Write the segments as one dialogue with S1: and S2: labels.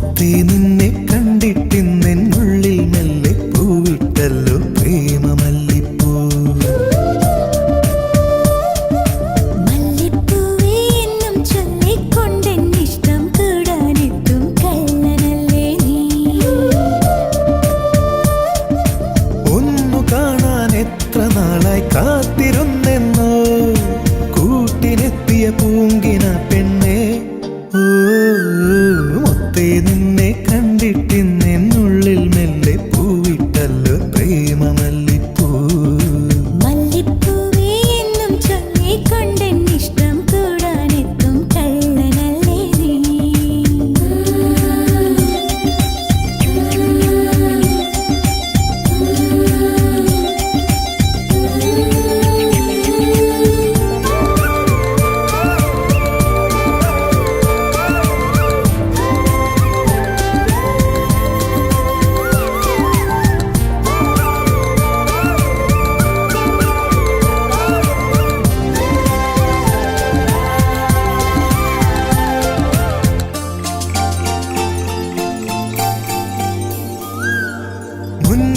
S1: മുത്തേ നിന്നെ കണ്ടിട്ടിന്നെന്നുള്ളിൽ മെല്ലെ പൂവിട്ടല്ലോ പ്രേമമല്ലിപ്പൂ.
S2: മല്ലിപ്പൂവേ എന്നും ചൊല്ലിക്കൊണ്ടെന്നിഷ്ടം കൂടാനെത്തും കള്ളനല്ലേ നീ.
S1: ഒന്നു കാണാൻ എത്ര നാളായി കാത്തിരുന്നെന്നോ കൂട്ടിനെത്തിയ പൂങ്കിന പെണ്ണേ. ഓ മുത്തേ നിന്നെ കണ്ടിട്ടിന്നെന്നുള്ളിൽ മെല്ലെ പൂവിട്ടല്ലോ പ്രേമമല്ലിപ്പൂ.
S2: മല്ലിപ്പൂവേ എന്നും ചൊല്ലിക്കൊണ്ടെന്നിഷ്ടം കൂടാനെത്തും കള്ളനല്ലേ നീ.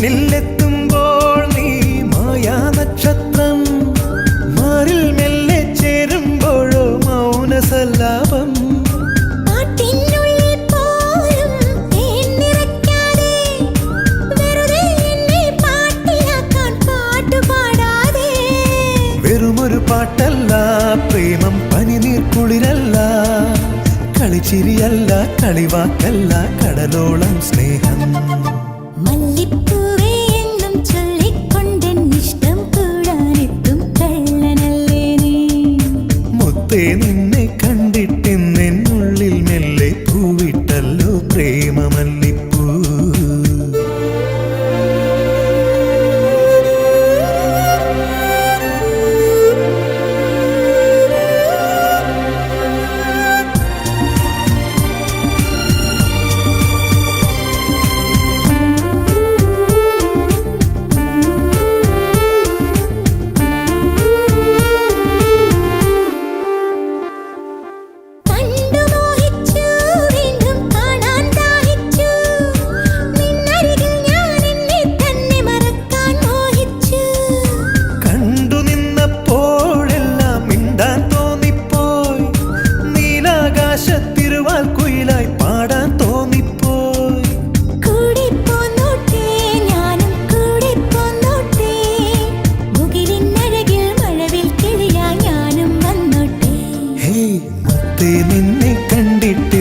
S1: മുന്നിലെത്തുമ്പോൾ നീ മായാ നക്ഷത്രം, മാറിൽ മെല്ലെ ചേരുമ്പോഴോ മൗനസല്ലാപം.
S2: പാട്ടിനുള്ളിൽ പോലും തേൻ നിറയ്ക്കാതെ, വെറുതെ എന്നെ പാട്ടിലാക്കാൻ പാട്ടുപാടാതെ.
S1: വെറുമൊരു പാട്ടല്ല പ്രേമം, പനിനീർക്കുളിരല്ല, കളിച്ചിരിയല്ല, കളിവാക്കല്ല, കടലോളം സ്നേഹം.
S2: മല്ലിപ്പൂവേ എന്നും ചൊല്ലിക്കൊണ്ടെന്നിഷ്ടം കൂടാനെത്തും കള്ളനല്ലേ നീ.
S1: മുത്തേ നിന്നെ കണ്ടിട്ടിന്നെന്നുള്ളിൽ മെല്ലെ പൂവിട്ടല്ലോ പ്രേമമല്ലിപ്പൂ.
S2: കണ്ടു മോഹിച്ചു, വീണ്ടും കാണാൻ ദാഹിച്ചു, നിന്നരികിൽ ഞാൻ എന്നെ തന്നെ മറക്കാൻ മോഹിച്ചു.
S1: കണ്ടു നിന്നപ്പോഴെല്ലാം മിണ്ടാൻ തോന്നിപ്പോയി, നീലാകാശത്തിരുവാൽ കുയിലായി പാടാൻ തോന്നിപ്പോയി.
S2: കൂടെ പോന്നോട്ടെ ഞാനും കൂടെ പോന്നോട്ടെ, മുകിലിനഴകിൽ മഴവിൽ കിളിയാ ഞാനും വന്നോട്ടെ.
S1: ഹേ മുത്തേ നിന്നെ കണ്ടിട്ട്